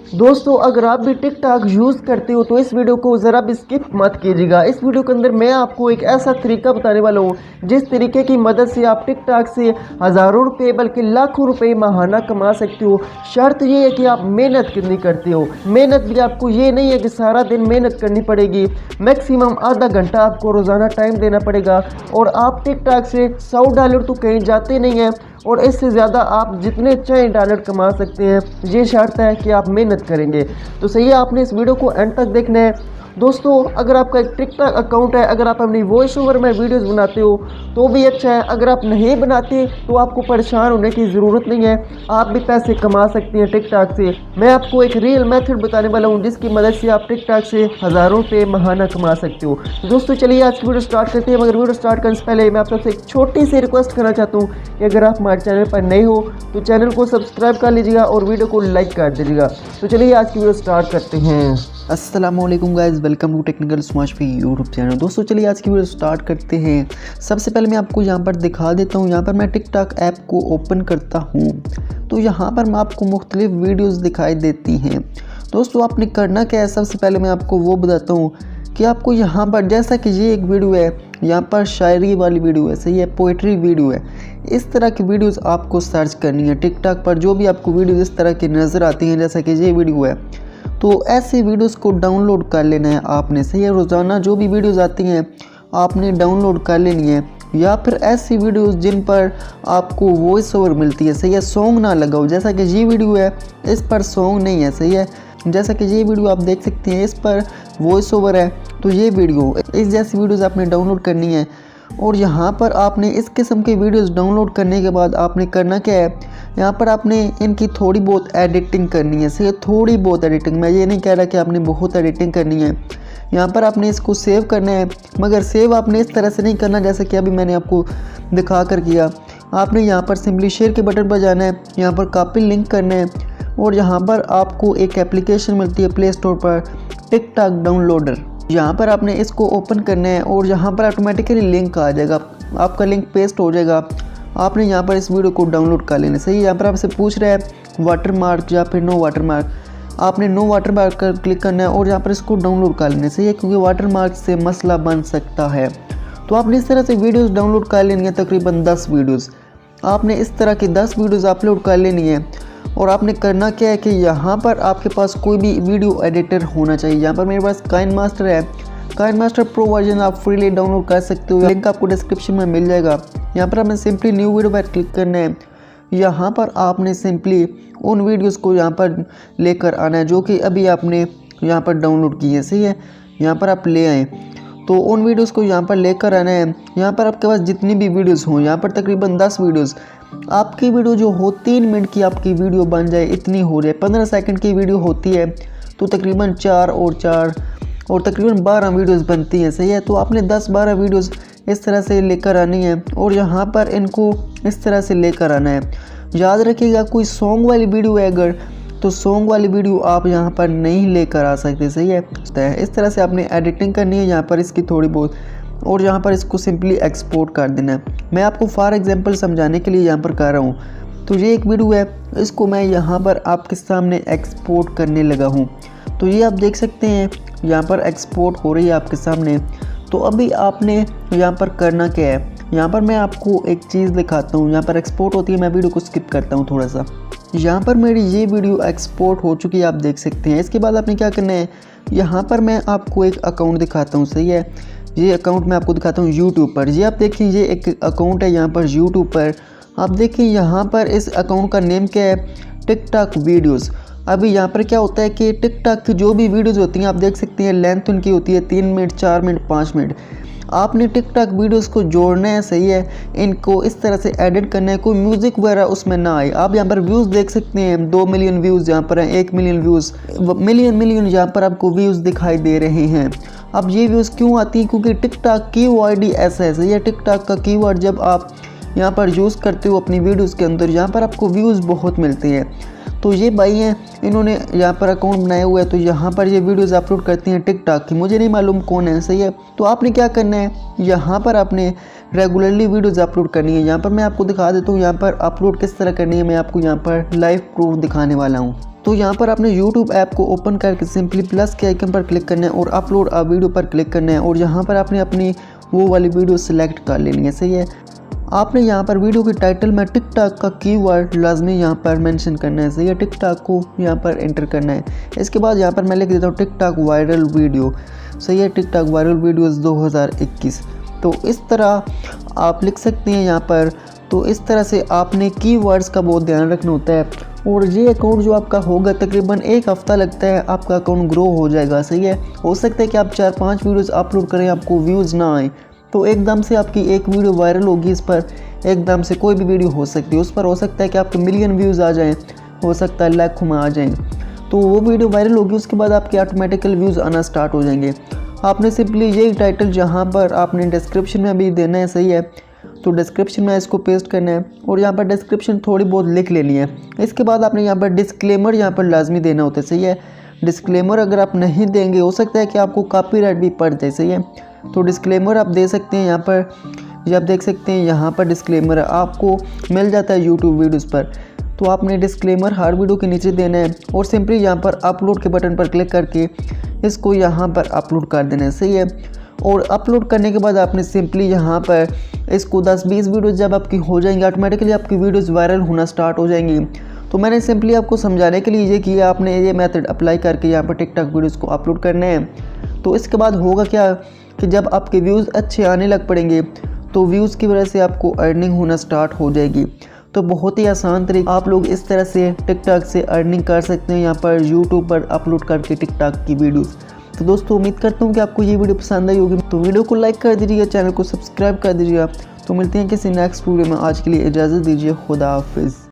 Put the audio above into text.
दोस्तों अगर आप भी टिकटॉक यूज़ करते हो तो इस वीडियो को ज़रा भी स्किप मत कीजिएगा। इस वीडियो के अंदर मैं आपको एक ऐसा तरीका बताने वाला हूँ जिस तरीके की मदद से आप टिकटॉक से हज़ारों रुपए बल्कि लाखों रुपए माहाना कमा सकते हो। शर्त ये है कि आप मेहनत कितनी करते हो। मेहनत भी आपको ये नहीं है कि सारा दिन मेहनत करनी पड़ेगी, मैक्सिमम आधा घंटा आपको रोज़ाना टाइम देना पड़ेगा और आप टिकटॉक से $100 तो कहीं जाते नहीं हैं और इससे ज़्यादा आप जितने चाहें डॉलर कमा सकते हैं। ये शर्त है कि आप मेहनत करेंगे। तो सही है, आपने इस वीडियो को एंड तक देखना है। दोस्तों अगर आपका एक टिकटॉक अकाउंट है, अगर आप अपनी वॉइस ओवर में वीडियोस बनाते हो तो भी अच्छा है। अगर आप नहीं बनाते तो आपको परेशान होने की ज़रूरत नहीं है, आप भी पैसे कमा सकते हैं टिकटॉक से। मैं आपको एक रियल मेथड बताने वाला हूँ जिसकी मदद से आप टिकटॉक से हज़ारों रुपये माहाना कमा सकते हो। तो दोस्तों चलिए आज की वीडियो स्टार्ट करते हैं। मगर वीडियो स्टार्ट करने से पहले मैं आप सबसे एक छोटी सी रिक्वेस्ट करना चाहता हूँ कि अगर आप हमारे चैनल पर नए हो तो चैनल को सब्सक्राइब कर लीजिएगा और वीडियो को लाइक कर दीजिएगा। तो चलिए आज की वीडियो स्टार्ट करते हैं। अस्सलामुअलैकुम guys, welcome to technical smart फी यूट्यूब चैनल। दोस्तों चलिए आज की वीडियो स्टार्ट करते हैं। सबसे पहले मैं आपको यहाँ पर दिखा देता हूँ। यहाँ पर मैं टिकटॉक ऐप को ओपन करता हूँ तो यहाँ पर मैं आपको मुख्तलिफ वीडियोस दिखाई देती हैं। दोस्तों आपने करना क्या है, सबसे पहले मैं आपको वो बताता हूँ कि आपको यहाँ पर, जैसा कि ये एक वीडियो है, यहाँ पर शायरी वाली वीडियो है, सही है, पोइट्री वीडियो है। इस तरह की वीडियोस आपको सर्च करनी है टिकटॉक पर। जो भी आपको वीडियो इस तरह की नज़र आती हैं, जैसा कि ये वीडियो है, तो ऐसे वीडियोस को डाउनलोड कर लेना है आपने, सही है। रोज़ाना जो भी वीडियोस आती हैं आपने डाउनलोड कर लेनी है। या फिर ऐसी वीडियोस जिन पर आपको वॉइस ओवर मिलती है, सही है, सॉन्ग ना लगाओ। जैसा कि ये वीडियो है, इस पर सॉन्ग नहीं है, सही है। जैसा कि ये वीडियो आप देख सकते हैं, इस पर वॉइस ओवर है। तो ये वीडियो, इस जैसी वीडियोस आपने डाउनलोड करनी है। और यहाँ पर आपने इस किस्म के वीडियोस डाउनलोड करने के बाद आपने करना क्या है, यहाँ पर आपने इनकी थोड़ी बहुत एडिटिंग करनी है, सही है, थोड़ी बहुत एडिटिंग। मैं ये नहीं कह रहा कि आपने बहुत एडिटिंग करनी है। यहाँ पर आपने इसको सेव करना है, मगर सेव आपने इस तरह से नहीं करना जैसे कि अभी मैंने आपको दिखा कर किया। आपने यहाँ पर सिंपली शेयर के बटन पर जाना है, यहाँ पर कॉपी लिंक करना है और यहाँ पर आपको एक एप्लीकेशन मिलती है प्ले स्टोर पर, टिकटॉक डाउनलोडर। यहाँ पर आपने इसको ओपन करना है और यहाँ पर ऑटोमेटिकली लिंक आ जाएगा, आपका लिंक पेस्ट हो जाएगा। आपने यहाँ पर इस वीडियो को डाउनलोड कर लेना, सही है। यहाँ पर आपसे पूछ रहा है वाटर मार्क या फिर नो वाटर मार्क। आपने नो वाटर मार्क पर क्लिक करना है और यहाँ पर इसको डाउनलोड कर लेना, सही है, क्योंकि वाटर मार्क से मसला बन सकता है। तो आपने इस तरह से वीडियोज़ डाउनलोड कर लेनी है, तकरीबन 10 वीडियोज़। आपने इस तरह की 10 वीडियोज़ अपलोड कर लेनी है। और आपने करना क्या है कि यहाँ पर आपके पास कोई भी वीडियो एडिटर होना चाहिए। यहाँ पर मेरे पास काइनमास्टर है, काइनमास्टर प्रो वर्जन आप फ्रीली डाउनलोड कर सकते हो, लिंक आपको डिस्क्रिप्शन में मिल जाएगा। यहाँ पर आपने सिंपली न्यू वीडियो पर क्लिक करना है। यहाँ पर आपने सिंपली उन वीडियोस को यहाँ पर लेकर आना है जो कि अभी आपने यहाँ पर डाउनलोड की है, सही है। यहाँ पर आप ले आएँ तो उन वीडियोस को यहाँ पर लेकर आना है। यहाँ पर आपके पास जितनी भी वीडियोस हों, यहाँ पर तकरीबन 10 वीडियोस, आपकी वीडियो जो हो 3 मिनट की आपकी वीडियो बन जाए, इतनी हो जाए। 15 सेकंड की वीडियो होती है तो तकरीबन 4 और तकरीबन 12 वीडियोस बनती हैं, सही है। तो आपने 10-12 वीडियोस इस तरह से लेकर आनी है और यहाँ पर इनको इस तरह से लेकर आना है। याद रखिएगा कोई सॉन्ग वाली वीडियो है अगर, तो सॉन्ग वाली वीडियो आप यहाँ पर नहीं लेकर आ सकते, सही है। इस तरह से आपने एडिटिंग करनी है यहाँ पर इसकी थोड़ी बहुत, और यहाँ पर इसको सिंपली एक्सपोर्ट कर देना है। मैं आपको फॉर एग्जांपल समझाने के लिए यहाँ पर कर रहा हूँ। तो ये एक वीडियो है, इसको मैं यहाँ पर आपके सामने एक्सपोर्ट करने लगा हूँ। तो ये आप देख सकते हैं यहाँ पर एक्सपोर्ट हो रही है आपके सामने। तो अभी आपने यहाँ पर करना क्या है, यहाँ पर मैं आपको एक चीज़ दिखाता हूँ। यहाँ पर एक्सपोर्ट होती है, मैं वीडियो को स्किप करता हूँ थोड़ा सा। यहाँ पर मेरी ये वीडियो एक्सपोर्ट हो चुकी है, आप देख सकते हैं। इसके बाद आपने क्या करना है, यहाँ पर मैं आपको एक अकाउंट दिखाता हूँ, सही है। ये अकाउंट मैं आपको दिखाता हूँ यूट्यूब पर। ये आप देखिए, ये एक अकाउंट है यहाँ पर यूट्यूब पर। आप देखिए यहाँ पर इस अकाउंट का नेम क्या है, टिकटॉक वीडियोज़। अभी यहाँ पर क्या होता है कि टिकटॉक की जो भी वीडियोज़ होती हैं, आप देख सकते हैं लेंथ उनकी होती है 3 मिनट, 4 मिनट, 5 मिनट। आपने टिकटॉक वीडियोस को जोड़ना है, सही है, इनको इस तरह से एडिट करना है, कोई म्यूज़िक वगैरह उसमें ना आए। आप यहाँ पर व्यूज़ देख सकते हैं, 2 मिलियन व्यूज़ यहाँ पर हैं, 1 मिलियन व्यूज़, मिलियन यहाँ पर आपको व्यूज़ दिखाई दे रहे हैं। अब ये व्यूज़ क्यों आती हैं, क्योंकि टिकटॉक कीवर्ड ही ऐसा है, सही है। टिकटॉक का कीवर्ड जब आप यहाँ पर यूज़ करते हो अपनी वीडियोज़ के अंदर, यहाँ पर आपको व्यूज़ बहुत मिलते हैं। तो ये भाई हैं, इन्होंने यहाँ पर अकाउंट बनाया हुआ है, तो यहाँ पर ये वीडियोस अपलोड करते हैं टिकटॉक की। मुझे नहीं मालूम कौन है, सही है। तो आपने क्या करना है, यहाँ पर आपने रेगुलरली वीडियोस अपलोड करनी है। यहाँ पर मैं आपको दिखा देता हूँ यहाँ पर अपलोड किस तरह करनी है। मैं आपको यहाँ पर लाइव प्रूफ दिखाने वाला हूँ। तो यहाँ पर आपने YouTube ऐप को ओपन करके सिंपली प्लस के आइकन पर क्लिक करना है और अपलोड अ वीडियो पर क्लिक करना है और यहाँ पर आपने अपनी वो वाली वीडियो सिलेक्ट कर लेनी है, सही है। आपने यहाँ पर वीडियो के टाइटल में टिकटॉक का कीवर्ड लाजमी यहाँ पर मेंशन करना है, सही है। टिकटॉक को यहाँ पर एंटर करना है। इसके बाद यहाँ पर मैं लिख देता हूँ टिकटॉक वायरल वीडियो, सही है। TikTok viral videos 2021। तो इस तरह आप लिख सकते हैं यहाँ पर। तो इस तरह से आपने कीवर्ड्स का बहुत ध्यान रखना होता है। और ये अकाउंट जो आपका होगा तकरीबन 1 हफ़्ता लगता है, आपका अकाउंट ग्रो हो जाएगा, सही है। हो सकता है कि आप 4-5 वीडियोस अपलोड करें, आपको व्यूज़ ना आए, तो एकदम से आपकी एक वीडियो वायरल होगी। इस पर एकदम से कोई भी वीडियो हो सकती है, उस पर हो सकता है कि आपके मिलियन व्यूज़ आ जाएं, हो सकता है लाखों में आ जाएं। तो वो वीडियो वायरल होगी, उसके बाद आपके ऑटोमेटिकल व्यूज़ आना स्टार्ट हो जाएंगे। आपने सिंपली यही टाइटल जहाँ पर आपने डिस्क्रिप्शन में भी देना है, सही है। तो डिस्क्रिप्शन में इसको पेस्ट करना है और यहाँ पर डिस्क्रिप्शन थोड़ी बहुत लिख लेनी है। इसके बाद आपने यहाँ पर डिस्क्लेमर यहाँ पर लाजमी देना होता है, सही है। डिस्क्लेमर अगर आप नहीं देंगे, हो सकता है कि आपको कॉपीराइट भी पड़ जाए, सही है। तो डिस्क्लेमर आप दे सकते हैं यहाँ पर। ये आप देख सकते हैं यहाँ पर डिस्क्लेमर आपको मिल जाता है यूट्यूब वीडियोज़ पर। तो आपने डिस्क्लेमर हर वीडियो के नीचे देना है और सिंपली यहाँ पर अपलोड के बटन पर क्लिक करके इसको यहाँ पर अपलोड कर देना है, सही है। और अपलोड करने के बाद आपने सिंपली यहाँ पर इसको 10-20 वीडियोज़ जब आपकी हो जाएंगी, ऑटोमेटिकली आपकी वीडियोज़ वायरल होना स्टार्ट हो जाएंगी। तो मैंने सिंपली आपको समझाने के लिए ये किया, आपने ये मेथड अप्लाई करके यहाँ पर टिकटॉक वीडियोज़ को अपलोड करने हैं। तो इसके बाद होगा क्या कि जब आपके व्यूज़ अच्छे आने लग पड़ेंगे, तो व्यूज़ की वजह से आपको अर्निंग होना स्टार्ट हो जाएगी। तो बहुत ही आसान तरीका, आप लोग इस तरह से टिकटॉक से अर्निंग कर सकते हैं, यहाँ पर यूट्यूब पर अपलोड करके टिकटॉक की वीडियोज़। तो दोस्तों उम्मीद करता हूँ कि आपको ये वीडियो पसंद आई होगी। तो वीडियो को लाइक कर दीजिएगा, चैनल को सब्सक्राइब कर दीजिएगा। तो मिलते हैं किसी नेक्स्ट वीडियो में। आज के लिए इजाज़त दीजिए, खुदा हाफिज़।